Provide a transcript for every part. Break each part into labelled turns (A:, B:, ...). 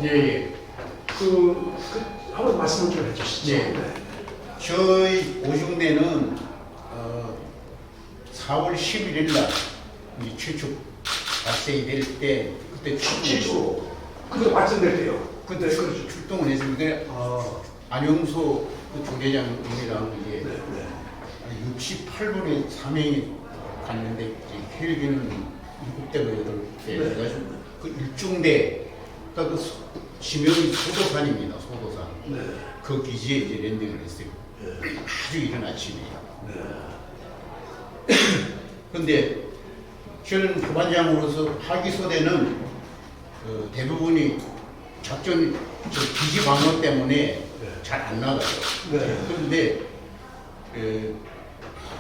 A: 예, 예.
B: 한번 말씀을 좀 해주시죠.
A: 예.
B: 네.
A: 저희 오중대는 4월 11일 날 최초 발생이 될 때 그때
B: 최초 그때 발생될 때요.
A: 그때 출동을 했습니다. 안영소 그 조대장님이랑 이제
B: 네, 네.
A: 68분에 사명이 갔는데 이제 헬기는 7대가 8대
B: 네.
A: 해가지고 그 일중대 그러니까 그 지명이 소도산입니다. 소도산.
B: 네.
A: 그 기지에 이제 랜딩을 했어요.
B: 네.
A: 아주 이른 아침이에요.
B: 네.
A: 근데 저는 부반장으로서 하기소대는 대부분이 작전 기지 방어 때문에 잘 안 나가요.
B: 네.
A: 그런데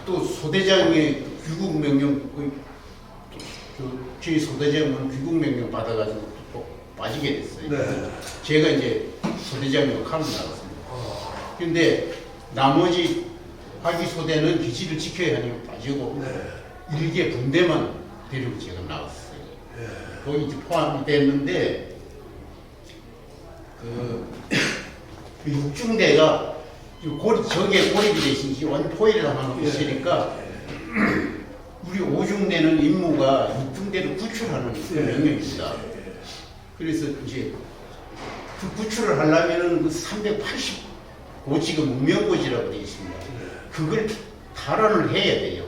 A: 또 소대장의 귀국 명령, 저희 소대장은 귀국 명령 받아가지고 또 빠지게 됐어요.
B: 네.
A: 제가 이제 소대장 역할을 나갔습니다. 근데 나머지 하기소대는 기지를 지켜야 하니까 빠지고
B: 네.
A: 일개 분대만 데리고 제가 나왔어요.
B: 네.
A: 거기 이제 포함이 됐는데 그 육중대가 저게 고립이 되신지 완전 포위를 하고 있으니까 우리 오중대는 임무가 육중대를 구출하는 명령입니다. 그래서 이제 그 구출을 하려면은 그 385지가 문명고지라고 되어 있습니다. 그걸 탈환을 해야 돼요.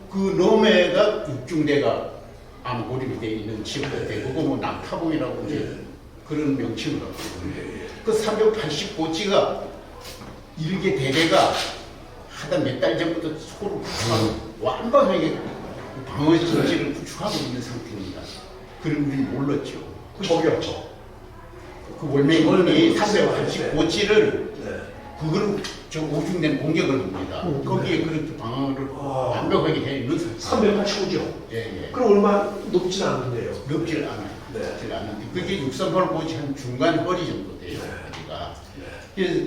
A: 그 넘에가 육중대가 아마 고립이 되어 있는 지역도 되고 그거 뭐 남타봉이라고 이제 그런 명칭을 갖고 있는데 그 385지가 일개 대대가 하다 몇 달 전부터 서로 완벽하게 방어 정지를 구축하고 있는 상태입니다. 그걸 우리는 몰랐죠.
B: 저기였죠.
A: 그 월맹군이 385지를 그걸 저 오중된 공격을 합니다. 거기에 그렇게 방어를 완벽하게 해 있는 상태.
B: 385죠.
A: 예, 예.
B: 그럼 얼마 높진 않은데요.
A: 높질 않아요.
B: 네.
A: 높질 않은데 그게 638고지 한 중간 허리 정도 돼요. 허리가. 그래서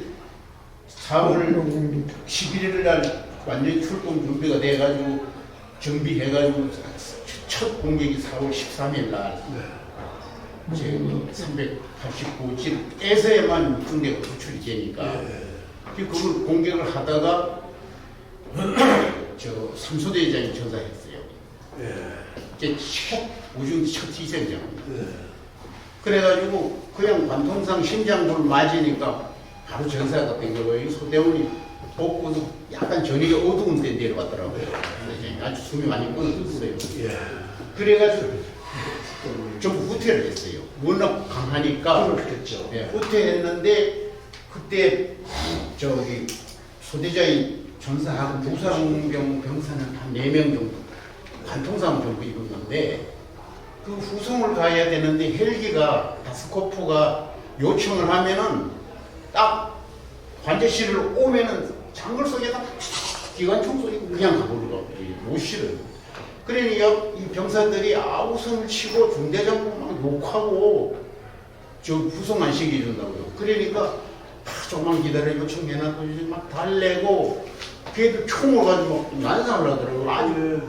A: 4월 11일 날 완전히 출동 준비가 돼가지고 정비해가지고 첫 공격이 4월 13일 날 이제 389지에서야만 육중대가 구출이 되니까 그걸 공격을 하다가 저 삼소대장이 전사했어요. 이제 오중대 첫 희생자입니다. 그래가지고 그냥 관통상 심장부를 맞으니까 바로 전사가 된 거예요. 소대원이 복구도 약간 저녁에 어두운 데 내려왔더라고요. 아주 숨이 많이 끊어졌어요. 그래가지고 좀 후퇴를 했어요. 워낙 강하니까.
B: 그렇겠죠.
A: 예, 후퇴했는데 그때 저기 소대장이 전사하고 부상병 병사는 한 4명 정도 관통상 정도 입었는데 그 후송을 가야 되는데 헬기가 다스코프가 요청을 하면은 딱 관제실을 오면은 장글 속에다 기관총 쏘고 그냥 가버리고 못 실어요. 그러니까 이 병사들이 아우성을 치고 중대장부 막 욕하고 저 후송 안 시켜준다고요. 그러니까 조금만 기다려 요청해놔도 막 달래고 걔도 총을 가지고 막 난상을 하더라고요. 아주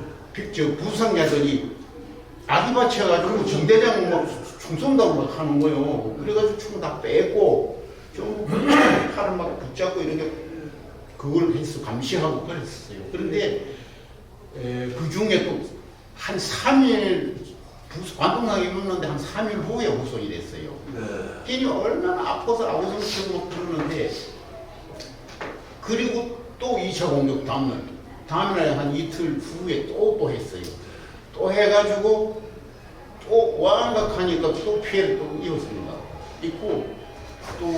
A: 저 부상자들이 아기 받쳐가지고 정대장 막 총 쏜다고 막 하는 거예요. 그래가지고 총 다 뺐고 좀 팔을 막 붙잡고 이렇게 그걸 해서 감시하고 그랬어요. 그런데 그 중에 또 한 3일 관통상이 입었는데 한 3일 후에 후송이 됐어요. 걔는 얼마나 아파서 아우성 치고 막 그러는데 그리고 또 2차 공격 다음날 한 이틀 후에 또 했어요. 또 해가지고 또 완각하니까 또 피해를 또 입었습니다. 입고 또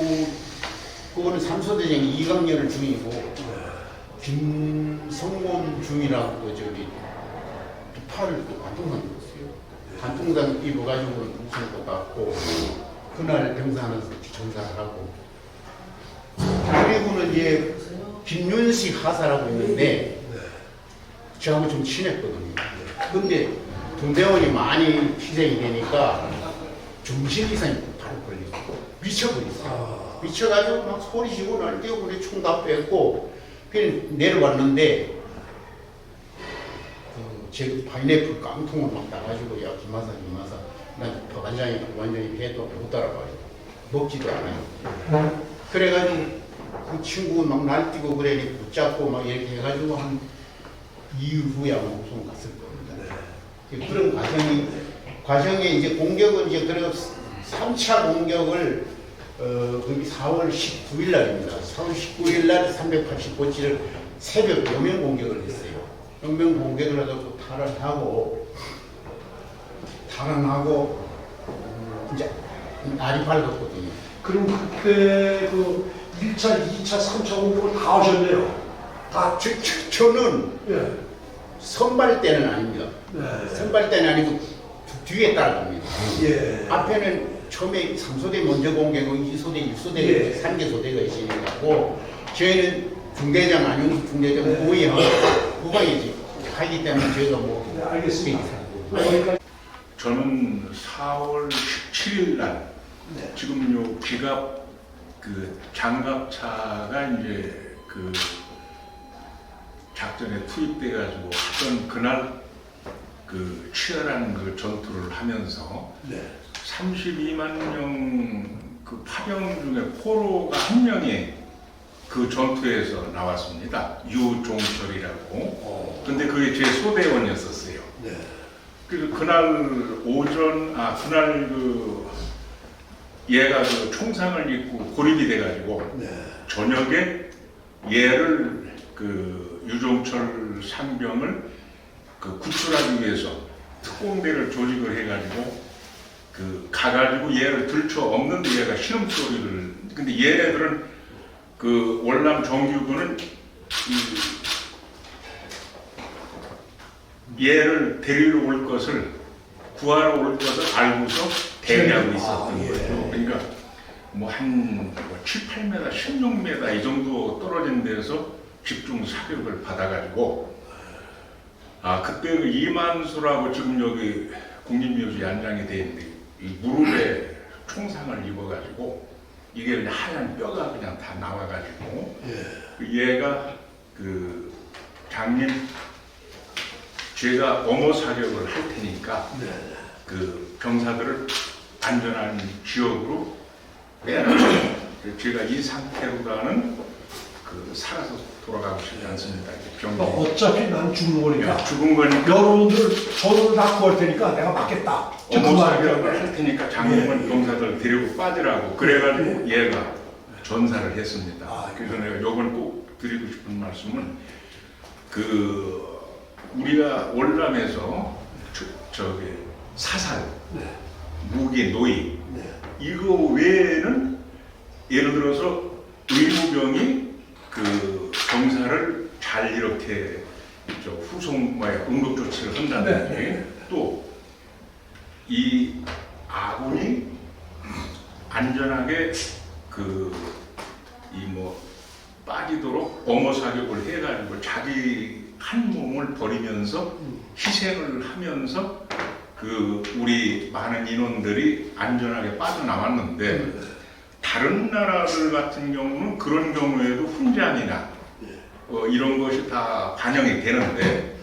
A: 그거는 삼소대장이 이강렬을 중이고 김성곤 중이라고 저기 팔을 또 관통상 입었어요. 관통상 입어가지고 우선도 갔고 그날 병사 하나 전사를 하고 그리고는 이제 김윤식 하사라고 있는데 저하고 좀 친했거든요. 근데 동대원이 많이 희생이 되니까 정신이상이 바로 걸리고 미쳐버렸어요. 미쳐가지고 막 소리치고 날뛰고 그래 총 다 뺐고 그냥 내려왔는데 제 파인애플 깡통을 막 따가지고 야 김하사 난 완전히 배도 못 따라가요. 먹지도 않아요. 그래가지고 그 친구 막 날뛰고 그래 붙잡고 막 이렇게 해가지고 한 이후에 아마 우선 갔을 겁니다. 그런 과정에 이제 공격은 이제 그래도 3차 공격을 거기 4월 19일 날입니다. 4월 19일 날 389지를 새벽 여명 공격을 했어요. 여명 공격을 하고 탈환하고 이제 날이 밝았거든요.
B: 그럼 그때 그 1차, 2차, 3차 공격을 다 하셨네요. 다.
A: 저는
B: 예.
A: 선발 때는 아닙니다.
B: 네.
A: 선발 때는 아니고 뒤에 따라갑니다.
B: 예.
A: 앞에는 처음에 3소대 먼저 공격하고 2소대, 6소대,
B: 예.
A: 3개소대가 있으니까고 저희는 중대장, 안용수 중대장
B: 네.
A: 고위하고 후방이지 하기 때문에 저희가 뭐
B: 네, 알겠습니다.
C: 저는 4월 17일 날
B: 네.
C: 지금 요 기갑 그 장갑차가 이제 그 작전에 투입돼 가지고 하던 그날 그 치열한 그 전투를 하면서
B: 네.
C: 32만 명 그 파병 중에 포로가 한 명이 그 전투에서 나왔습니다. 유종철이라고. 근데 그게 제 소대원이었었어요.
B: 네.
C: 그래서 그날 그날 그 얘가 그 총상을 입고 고립이 돼가지고
B: 네.
C: 저녁에 얘를 그 유종철 상병을 그 구출하기 위해서 특공대를 조직을 해가지고 그 가가지고 얘를 들쳐 업는데 얘가 신음소리를 근데 얘네들은 그 월남 정규군은 얘를 데리러 올 것을 구하러 올 것을 알고서 대기하고 있었던
B: 예.
C: 거죠. 그러니까 뭐 한 7, 8m, 16m 이 정도 떨어진 데서 집중 사격을 받아가지고 그때 그 이만수라고 지금 여기 국립묘지 안장이 돼 있는데 이 무릎에 총상을 입어가지고 이게 하얀 뼈가 그냥 다 나와가지고 얘가 그 장님 제가 엄호 사격을 할 테니까 그 병사들을 안전한 지역으로 빼라고 제가 이 상태로다는 그 살아서 돌아가고 싶지 않습니다.
B: 어차피 난 죽는 거니까.
C: 죽은 거니까
B: 여러분들 저를 다 구할 테니까 내가 맞겠다.
C: 엄호 사격을 할 테니까 장님은 병사들 데리고 빠지라고 그래가지고 얘가 전사를 했습니다. 그래서 내가 요번 꼭 드리고 싶은 말씀은 그 우리가 월남에서 저기 사살, 무기, 노이 이거 외에는 예를 들어서 의무병이 그 병사를 잘 이렇게 후송 응급 조치를 한다든지 또 이 아군이 안전하게 그 이 뭐 빠지도록 엄호 사격을 해가지고 자기 한 몸을 버리면서 희생을 하면서 그 우리 많은 인원들이 안전하게 빠져나왔는데 다른 나라들 같은 경우는 그런 경우에도 훈장이나 이런 것이 다 반영이 되는데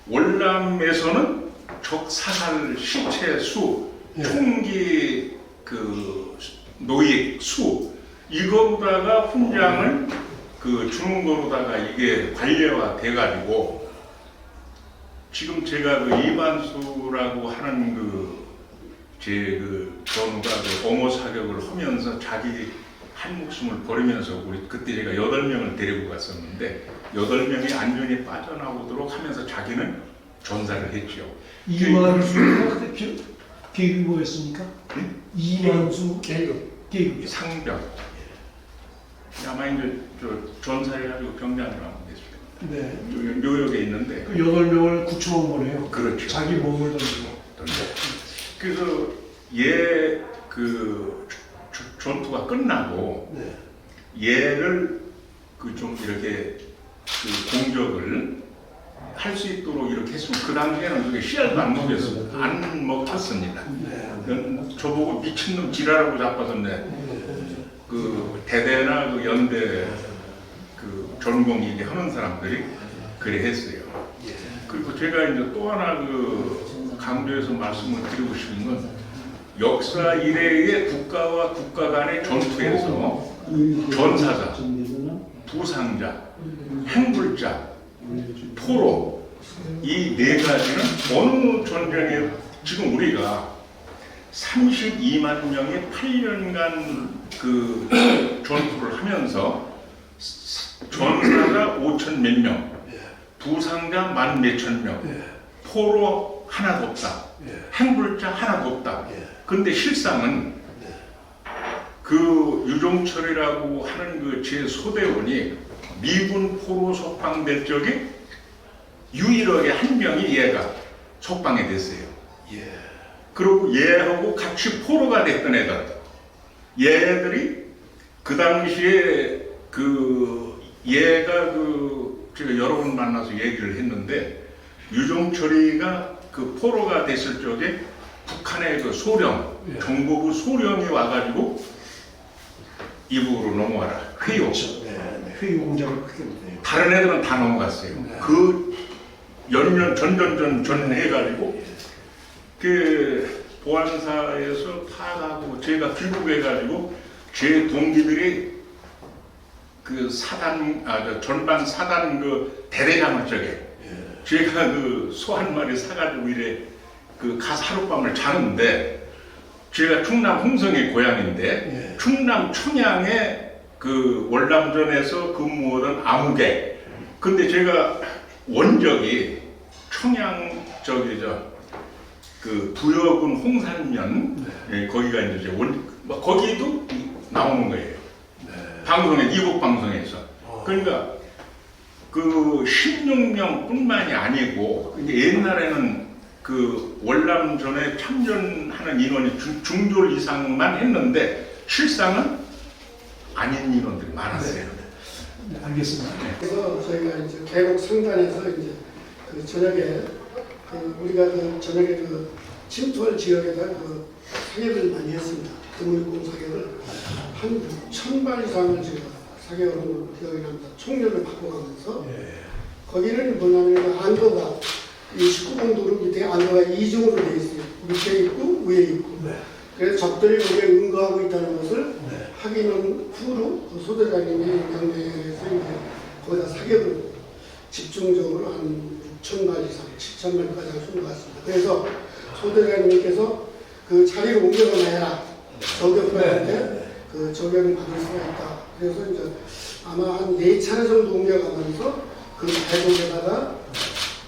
C: 월남에서는 적 사살 시체 수, 총기 그 노익 수 이거보다가 훈장을 그 주는 거로다가 이게 관례화 돼가지고 지금 제가 그 이만수라고 하는 그 제 그 전우가 그 엄호 사격을 하면서 자기 한 목숨을 버리면서 우리 그때 제가 8명을 데리고 갔었는데 8명이 안전히 빠져나오도록 하면서 자기는 전사를 했죠.
B: 이만수가 그때 계급이 뭐였습니까? 이만수 계급
C: 상병. 아마 이제 저 전사해가지고 병장으로 하면 됐습니다.
B: 네.
C: 묘역에 있는데
B: 그 8명을 구출한 거네요.
C: 그렇죠.
B: 자기 몸을 던지고.
C: 그래서 얘 그 전투가 끝나고 얘를 그 좀 이렇게 그 공격을 할 수 있도록 이렇게 했으면 그 당시에는 그게 씨알도 안 먹였습니다. 안 먹혔습니다. 저보고 미친놈 지랄하고 자빠졌네. 그 대대나 그 연대 그 전공이 이제 하는 사람들이 그래 했어요. 그리고 제가 이제 또 하나 그 강조해서 말씀을 드리고 싶은 건 역사 이래의 국가와 국가 간의 전투에서 전사자, 부상자, 행불자, 포로 이 네 가지는 어느 전쟁에 지금 우리가 32만 명이 8년간 그 전투를 하면서 전사자 5천 몇 명, 부상자 만 몇천 명, 포로 하나도 없다, 행불자 하나도 없다. 근데 실상은 그 유종철이라고 하는 그 제 소대원이 미군 포로 석방될 적에 유일하게 한 명이 얘가 석방이 됐어요. 그리고 얘하고 같이 포로가 됐던 애들. 얘들이 그 당시에 그 얘가 그 제가 여러 번 만나서 얘기를 했는데 유종철이가 그 포로가 됐을 적에 북한의 그 소령, 정보부 소령이 와가지고 이북으로 넘어와라. 회유.
B: 회유 공작을 크게 못해요.
C: 다른 애들은 다 넘어갔어요. 그 연년 전 해가지고 그 보안사에서 파가고 제가 귀국해가지고 제 동기들이 그 사단 전반 사단 그 대대장을 적에 제가 그 소 한 마리 사가지고 이래 그 가서 하룻밤을 자는데 제가 충남 홍성의 고향인데 충남 청양에 그 월남전에서 근무하던 아무개. 근데 제가 원적이 청양 그 부여군 홍산면 거기가 이제 거기도 나오는 거예요. 방송에 이북 방송에서. 그러니까 그 16명뿐만이 아니고 이제 옛날에는 그 월남전에 참전하는 인원이 중졸 이상만 했는데 실상은 아닌 인원들이 많았어요.
B: 알겠습니다.
D: 그래서 저희가 이제 계곡 상단에서 이제 그 저녁에 그 우리가 그 저녁에 그 침투할 지역에다 그 사격을 많이 했습니다. 드물공 사격을 한 1,000발 이상을 제가 사격을 한 걸로 기억이 납니다. 총력을 바꿔가면서 거기는 뭐냐면 안도가 이 19공도로 밑에 안도가 2중으로 되어 있어요. 밑에 있고 위에 있고. 그래서 적들이 거기에 응거하고 있다는 것을 확인한 후로 그 소대장님이 명령해서 이제 거기다 사격을 집중적으로 한 6,000발 이상, 7,000발까지 쏜것 같습니다. 그래서 소대장님께서 그 자리를 옮겨가야 해라. 저격들한테 그 저격을 받을 수가 있다. 그래서 이제 아마 한 4차례 정도 옮겨가면서 그 계곡에다가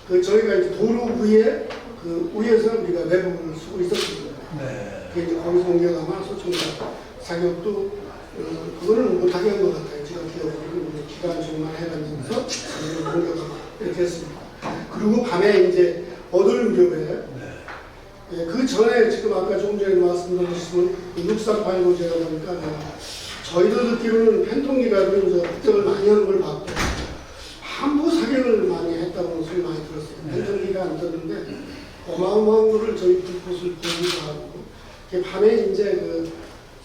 D: 그 저희가 이제 도로 위에 그 위에서 우리가 외국을 쓰고 있었습니다. 그 이제 거기서 옮겨가면 소총과 사격도 그거는 못하게 한 것 같아요. 제가 기억으로는 기간 중만 해가면서 옮겨가고 이렇게 했습니다. 그리고 밤에 이제 어두울 무렵에 그 전에 지금 아까 조금 전에 말씀드렸지만 6389 제가 보니까 저희도 듣기로는 팬통기가도 이제 습격을 많이 하는 걸 봤고 함부 사격을 많이 했다고 소리 많이 들었어요. 팬통기가 안 떴는데 어마어마한 거를 저희 불꽃을 보기도 하고 밤에 이제 그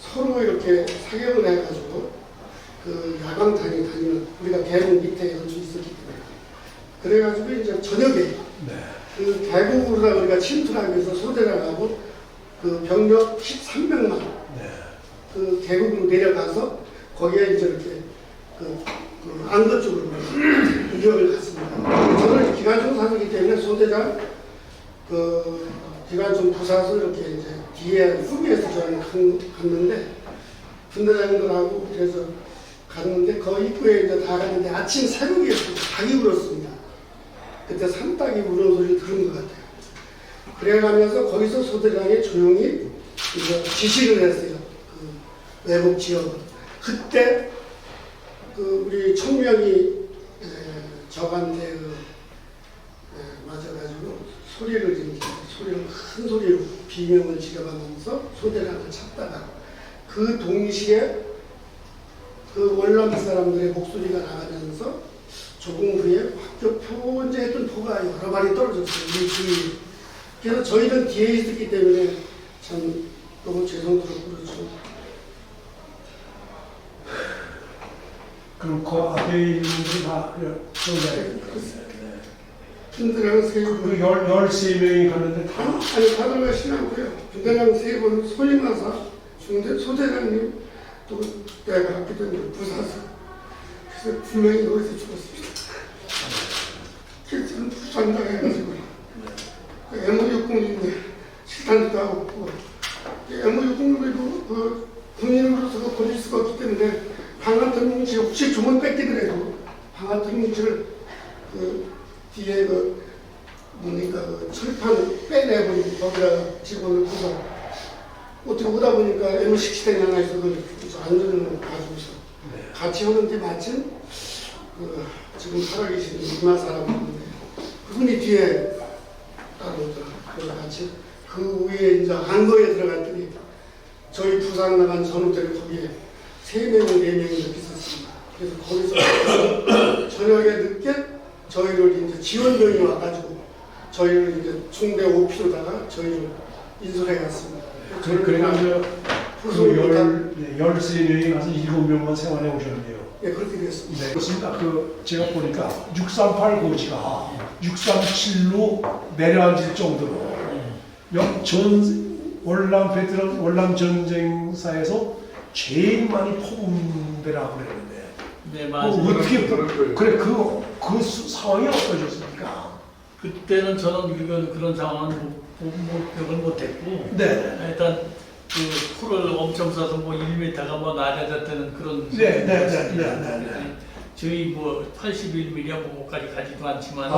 D: 서로 이렇게 사격을 해가지고 그 야광탄이 다니는 우리가 계곡 밑에 연수 있었기 때문에 그래가지고 이제 저녁에 그 계곡으로 우리가 침투하기 위해서 소대를 하고 그 병력 13명만 그 계곡으로 내려가서 거기에 이제 이렇게 그 안거 쪽으로 공격을 갔습니다. 저는 기관총 사수이기 때문에 소대장 그 기관총 부사수 이렇게 이제 뒤에 후미에서 저는 갔는데 분대장들하고 그래서 갔는데 그 입구에 이제 다 갔는데 아침 새벽이었어요. 닭이 울었습니다. 그때 산닭이 우는 소리를 들은 것 같아요. 그래가면서 거기서 소대장이 조용히 이제 지시를 했어요. 그 외국 지역을. 그때 그 우리 청명이 저한테 맞아가지고 소리를 큰 소리로 비명을 지르면서 소대장을 찾다가 그 동시에 그 월남 사람들의 목소리가 나가면서 조금 후에 표현했던 포가 여러 마리 떨어졌어요. 이 주위에. 그래서 저희는 뒤에 있었기 때문에 참 너무 죄송스럽고 그렇죠.
B: 그럼 그 앞에 있는 분이 다
D: 분대장 세 분.
B: 그 13명이 갔는데 다
D: 아니 다들 가시지 않고요. 분대장 세 분, 소임마사, 소대장님 또 내가 갔기 때문에 부사서. 그래서 분명히 거기서 죽었습니다. 그래서 부산당해가지고 M6공인데 실탄도 하고 M6공도 그 군인으로서 버릴 수가 없기 때문에 방한통뭉치 혹시 주문 뺏기더라도 방한통뭉치를 그 뒤에 그 뭡니까 그 철판 빼내버리고 거기다가 집어넣고서 어떻게 오다 보니까 M16대 하나 있어 그 안전을 가지고서 같이 오는데 마침 그 지금 살아계신 이마 사람인데 그분이 뒤에 따라오더라고요. 그래서 같이 그 위에 이제 안거에 들어갔더니 저희 부산 나간 전우들이 거기에 3명, 4명이 이렇게 있었습니다. 그래서 거기서 저녁에 늦게 저희를 이제 지원병이 와가지고 저희를 이제 중대 OP로다가 저희를 인솔해 갔습니다.
B: 그래가지고 그
D: 후손
B: 13명이 가서 7명만 생활해 오셨네요.
D: 예, 그렇게 됐습니다.
B: 네, 그렇습니다. 그 제가 보니까 638 고지가 637로 내려앉을 정도로 전 월남 베트남 월남 전쟁사에서 제일 많이 포문되라고 그랬는데
E: 네,
B: 뭐
E: 맞아요.
B: 어떻게 그래 그 상황이 어떠셨습니까?
E: 그때는 저는 그런 상황은 목격을 못했고,
B: 네.
E: 일단 그 풀을 엄청 쏴서 뭐 1m가 뭐 낮아졌다는 그런
B: 네.
E: 저희 뭐 81mm 뭐까지 가지도 않지만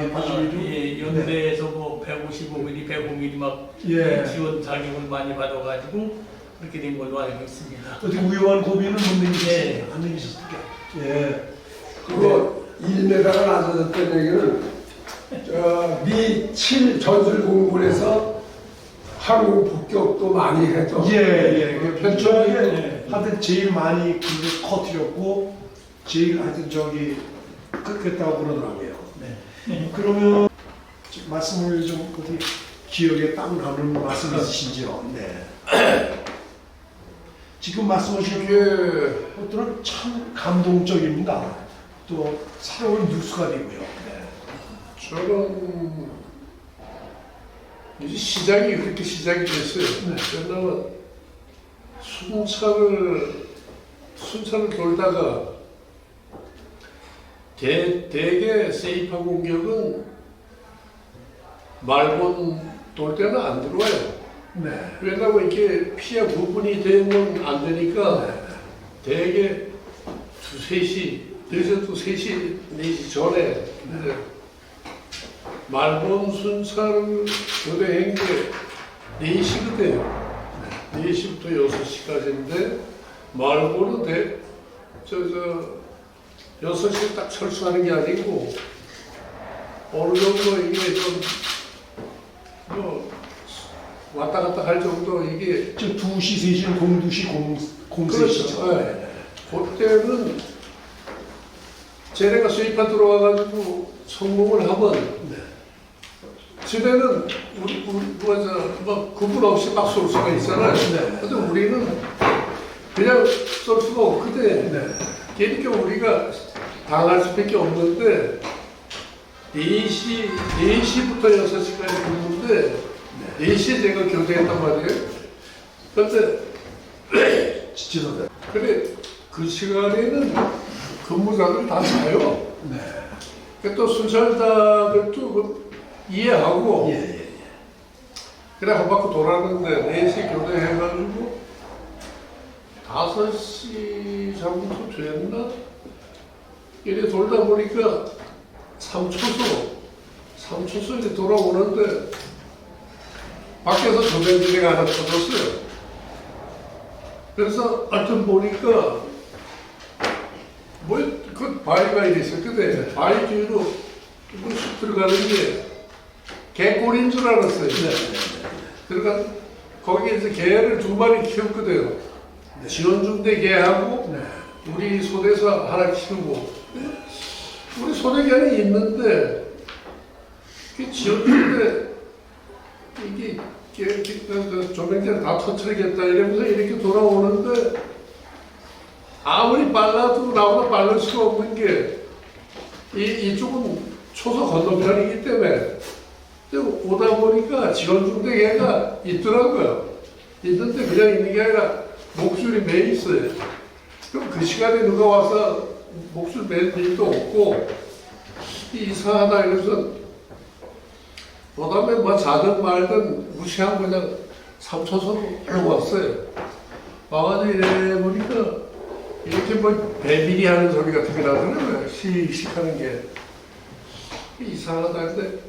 B: 예, 81mm.
E: 예, 연대에서 뭐 155mm, 105mm 막
B: 예.
E: 지원 자격을 많이 받아가지고 그렇게 된 걸로 알고 있습니다.
B: 어떻게 우유한 고비는 못 내기셨어요?
E: 네.
B: 안 내기셨을까? 예.
F: 그거 1m가 낮아졌다는 얘기는 미7 전술공군에서 항공 폭격도 많이 해서
B: 편쪽에 하여튼 제일 많이 그 커트렸고 제일 하여튼 저기 끝겠다고 그러더라고요.
E: 네.
B: 그러면 말씀을 좀 어디 기억에 딱 남는 말씀 있으신지요? 네. 지금 말씀하신 게 것들은 참 감동적입니다. 또 새로운 뉴스가 되고요. 네.
F: 저는 이제 시작이 그렇게 시작이 됐어요. 왜냐면 순찰을 돌다가 대개 세이파 공격은 말곤 돌 때는 안 들어와요.
B: 네.
F: 왜냐면 이렇게 피해 구분이 되면 안 되니까 대개 2, 3시, 늦어도 3시, 4시 전에 이제 말본 순찰 교대한 게 4시거든요. 4시부터 6시까지인데 말본은 6시에 딱 철수하는 게 아니고 어느 정도 이게 좀 뭐 왔다 갔다 할 정도 이게
B: 저 2시, 3시는 02시, 03시죠.
F: 그렇죠. 네. 그때는 쟤네가 수입한 들어와가지고 성공을 하면 집에는 뭐 구분 없이 막 쏠 수가 있잖아요. 근데 우리는 그냥 쏠 수가 없거든. 그러니까 우리가 당할 수밖에 없는데 4시부터 6시까지 근무인데 4시에 제가 교대했단 말이에요. 근데
B: 지도자.
F: 그래 그 시간에는 근무자들 다 자요. 또 순찰자들도 이해하고 그래 한 바퀴 돌았는데 4시 교대해가지고 5시 정도 됐나? 이래 돌다 보니까 3초수 이제 돌아오는데 밖에서 조명기가 하나 터졌어요. 그래서 하여튼 보니까 그 바위가 이래 있었거든. 바위 뒤로 쑥 들어가는 게 개꼬리인 줄 알았어요. 그러니까 거기에서 개를 2마리 키웠거든요. 지원중대 개하고 우리 소대에서 하나 키우고 우리 소대견이 있는데 그 지원중대 이게 조명대를 다 터뜨리겠다 이러면서 이렇게 돌아오는데 아무리 빨라도 나보다 빠를 수가 없는 게 이쪽은 초소 건너편이기 때문에 오다 보니까 지원중대계가 있더라고요. 있는데 그냥 있는 게 아니라 목줄이 매 있어요. 그럼 그 시간에 누가 와서 목줄 맬 일도 없고 이상하다 이래서 그다음에 뭐 자든 말든 무시하고 그냥 3초선으로 얼른 왔어요. 와가지고 이래 보니까 이렇게 뭐 배밀이 하는 소리 같은 게 나더라고요. 시식 하는 게 이상하다. 근데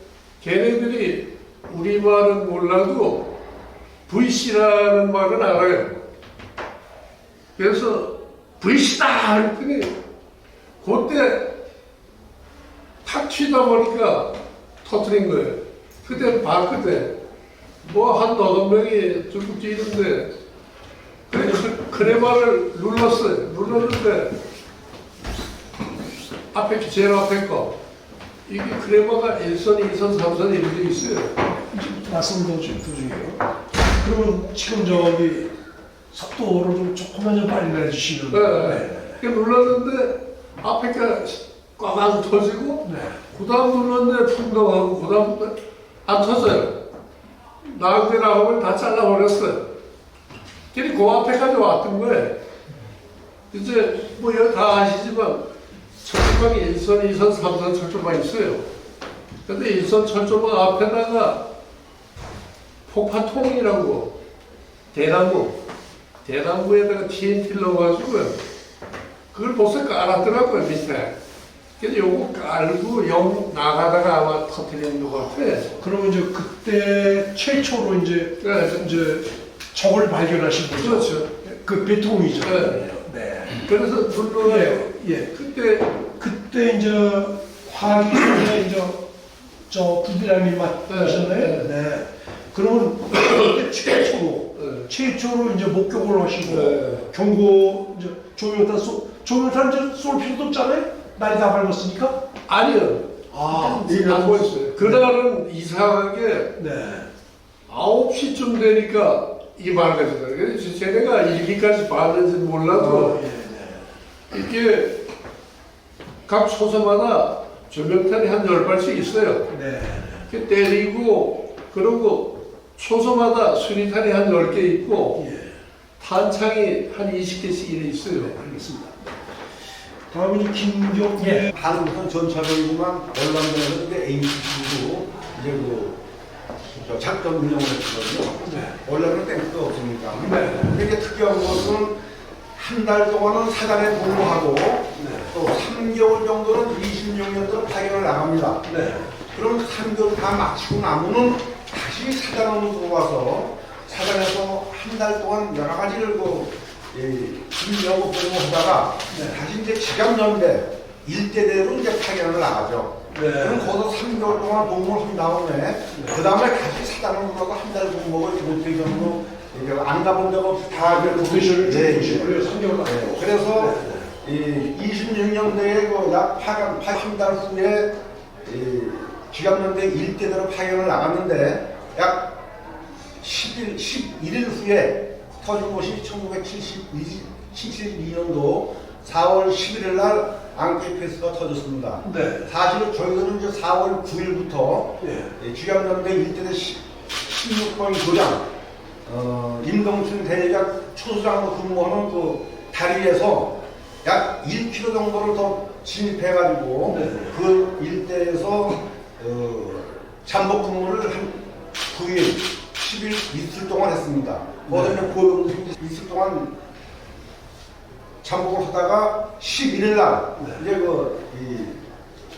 F: 걔네들이 우리말은 몰라도 VC라는 말은 알아요. 그래서 VC다 했더니 그때 탁 튀다 보니까 터뜨린 거예요. 그때 봤거든. 뭐 한 8명이 들고 뛰는데 크레마를 눌렀어요. 눌렀는데 앞에 제일 앞에 거 이게 크레마가 1선, 2선, 3선 이렇게 있어요.
B: 말씀 도중이에요. 그러면 지금 저기 속도를 좀 조금만 좀 빨리 내주시면.
F: 네. 그 눌렀는데 앞에가 꽉 터지고
B: 네.
F: 그 다음 눌렀는데 풍덩하고 그 다음 안 터져요. 나한테 나오면 다 잘라버렸어요. 걔는 그 앞에까지 왔던 거예요. 이제 뭐 여기 다 아시지만 철조망이 1선, 2선, 3선 철조망 있어요. 근데 1선 철조망 앞에다가 폭파통이라고 대나무에다가 TNT를 넣어가지고요. 그걸 벌써 깔았더라고요, 밑에. 그래서 요거 깔고 영 나가다가 아마 터뜨리는 것 같아.
B: 그러면 이제 그때 최초로 이제 적을 발견하신 거죠?
F: 그렇죠.
B: 그 배통이죠.
F: 네.
B: 네.
F: 그래서 눌러요.
B: 예.
F: 그때
B: 이제 화학에 이제 저 부비라님 맡으셨나요? 네. 그러면 그때 최초로 이제 목격을 하시고
F: 네.
B: 경고 이제 조명탄 이제 쏠 필요도 없잖아요. 날이 다 밝았으니까.
F: 아니요.
B: 아,
F: 안 보였어요. 그날은 이상하게
B: 네.
F: 9시쯤 되니까 이게 밝아지더라고요. 그래서 쟤네가 일기까지 봤는지 몰라도 이게 각 초소마다 조명탄이 한 10발씩 있어요.
B: 네.
F: 이렇게 때리고 그리고 초소마다 수리탄이 한 10개 있고
B: 예.
F: 탄창이 한 20개씩 이래 있어요.
B: 알겠습니다. 다음은 이제 김경태.
G: 한국은 전차적이지만 월남전에서 이제 APC로 이제 그 작전 운영을 했거든요.
B: 네.
G: 원래는 탱크가 없으니까.
B: 네.
G: 근데 이제 특이한 것은 한 달 동안은 사단에 복무하고 또 3개월 정도는 26년도로 파견을 나갑니다.
B: 네.
G: 그럼 3개월 다 마치고 나면은 다시 사단으로 들어와서 사단에서 한 달 동안 여러 가지를 준비하고 복무하다가 다시 이제 지갑연대 일대대로 이제 파견을 나가죠.
B: 네.
G: 그럼 거기서 3개월 동안 복무를 한 다음에 그 다음에 다시 사단으로 들어가서 한 달 복무를 못할 정도 안 가본 적 없이 다
B: 로테이션을
G: 네.
B: 그래서 3개월 나가고.
G: 그래서 이 26년도에 약 한 달 후에 기갑연대 일대대로 파견을 나갔는데 약 11일 후에 터진 것이 1972년도 4월 11일 날 앙케이페스가 터졌습니다.
B: 네.
G: 사실은 저희들은 이제 4월 9일부터
B: 예.
G: 기갑연대 일대대 16번 교장 임동춘 대대장 초소장으로 근무하는 그 다리에서 약 1km 정도를 더 진입해가지고 그 일대에서 잠복 근무를 한 9일, 10일 이틀 동안 했습니다. 거기서 이제 고병들이 이틀 동안 잠복을 하다가 11일 날 이제 이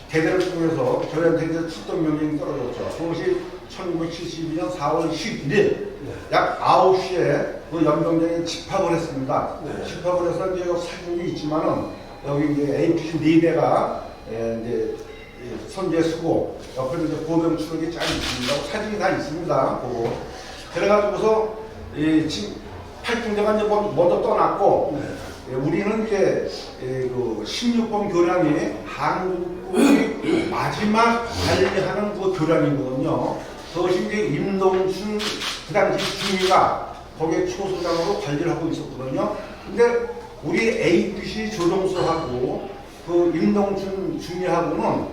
G: 대대를 통해서 저희한테 이제 출동 명령이 떨어졌죠. 그것이 1972년 4월 11일 약 9시에 그 연병장에 집합을 했습니다. 집합을 해서 이제 사진이 있지만은 여기 이제 APC 4대가 이제 선제 수고 옆에 이제 고병 추록이 쫙 있습니다. 사진이 다 있습니다. 보고 그래가지고서 지금 8중대가 이제 먼저 떠났고 우리는 이제 그 16번 교량이 한국의 마지막 관리하는 그 교량이거든요. 그것이 이제 임동춘 그 당시 중위가 거기에 초소장으로 관리를 하고 있었거든요. 근데 우리 APC 조정수하고 그 임동춘 중위하고는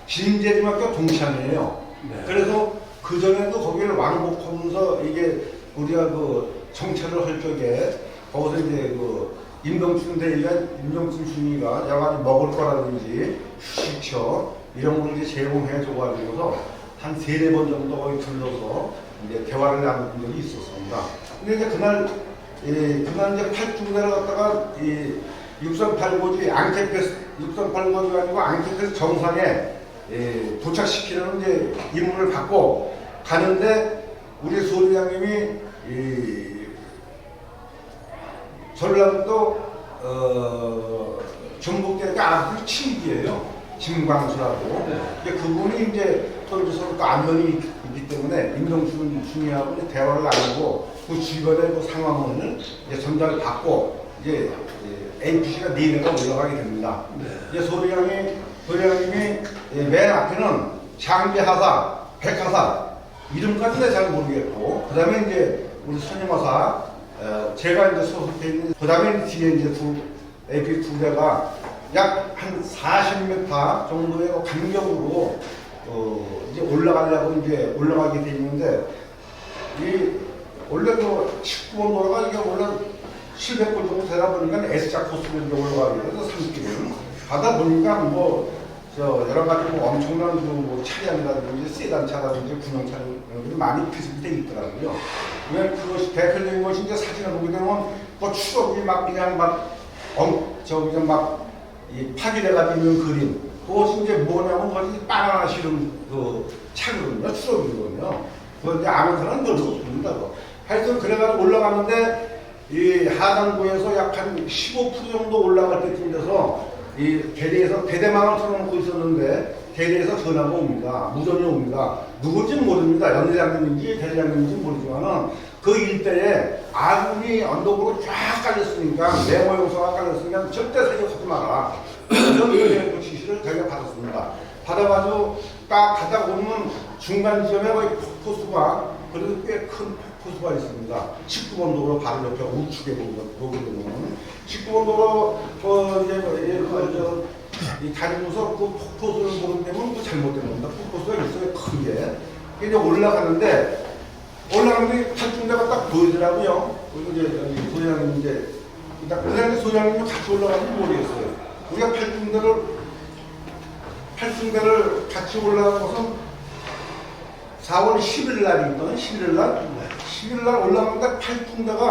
G: 진제중학교 동창이에요.
B: 네.
G: 그래서 그 전에도 거기를 왕복하면서 이게 우리가 그 정찰을 할 적에 거기서 이제 그 임동춘 중위가 여러 가지 먹을 거라든지 휴식처 이런 걸 이제 제공해 줘가지고서 한 3-4번 정도 거기 들러서 이제 대화를 나눈 적이 있었습니다. 근데 이제 그날 이제 팔중대를 갖다가 이 6385지 앙케페스 6385가 아니고 앙케페스 정상에 도착시키는 이제 임무를 받고 가는데 우리 소리장님이 전라도 전북대가 아주 친구예요. 김광수라고.
B: 네.
G: 그분이 이제 또 서로 또 안면이 있기 때문에 임동춘 중위하고 대화를 나누고 그 주변의 그 상황을 이제 전달을 받고 이제 APC가 4대가 올라가게 됩니다.
B: 네.
G: 이제 소리장님이 맨 앞에는 장비하사, 백하사 이름까지는 잘 모르겠고 그 다음에 이제 우리 선임하사 제가 이제 소속해 있는 그 다음에 뒤에 이제 AP 2대가 약 한 40m 정도의 간격으로 이제 올라가려고 이제 올라가게 돼 있는데 원래 그 19번 도로가 이게 원래 700번 정도 되다 보니까 S자 코스로 이제 올라가게 돼서 30km 가다 보니까 여러 가지 엄청난 그 차량이라든지 세단차라든지 군용차량들이 많이 비슷해 있더라고요. 왜 그것이 대표적인 것이 이제 사진을 보게 되면 그 추억이 막 그냥 이 파괴돼가지고 있는 그림. 그것이 이제 뭐냐면 거기 바나나 실은 그 차거든요. 추억이거든요. 그거 이제 아는 사람은 별로 없습니다. 하여튼 그래가지고 올라가는데 이 하단부에서 약 한 15% 정도 올라갈 때쯤 돼서 이 대대에서 대대망을 틀어놓고 있었는데 대대에서 전화가 옵니다. 무전이 옵니다. 누군지는 모릅니다. 연대장님인지 대대장님인지 모르지만은 그 일대에 아군이 언덕으로 쫙 깔렸으니까 네모 용사가 깔렸으니까 절대 사격하지 마라. 이런 그 지시를 저희가 받았습니다. 받아가지고 딱 가다 보면 중간 지점에 거의 폭포수가 그래도 꽤 큰 폭포수가 있습니다. 19번 도로 바로 옆에 우측에 보게 되면 19번 도로 이 다니면서 그 폭포수를 보게 되면 그 잘못된 겁니다. 폭포수가 있어요. 크게. 이제 올라가는데 팔중대가 딱 보이더라고요. 그리고 이제 소장님 이제 그 소장님이 같이 올라가는지 모르겠어요. 우리가 팔중대를 같이 올라가서 4월 10일 날이거든. 11일 날 올라가는데 팔중대가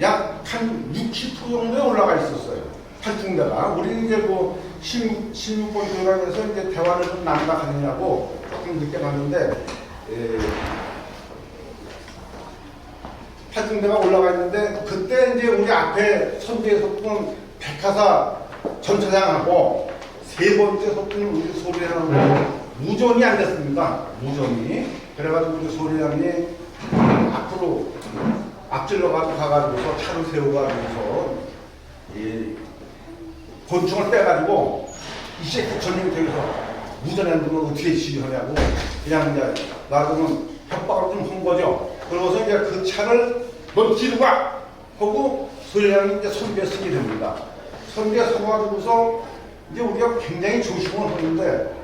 G: 약 한 60% 정도에 올라가 있었어요. 팔중대가. 우리는 이제 뭐 16번 교량에서 이제 대화를 좀 남각하느냐고 조금 늦게 갔는데 팔중대가 올라가 있는데 그때 이제 우리 앞에 선두에 섰던 백하사 전차장하고 세 번째 섰던 우리 소리장하고 무전이 안 됐습니다. 무전이. 그래가지고 우리 소리장이 앞으로 앞질러 가가지고서 차를 세워가지고서 이 권총을 빼가지고 이제 전쟁터에서 무전이 안 되면 어떻게 지휘하냐고 그냥 이제 나중은 협박을 좀 한 거죠. 그러고서 이제 그 차를 넌 뒤로 가! 하고 소리장이 이제 선비에 서게 됩니다. 선비에 서가지고서 이제 우리가 굉장히 조심을 하는데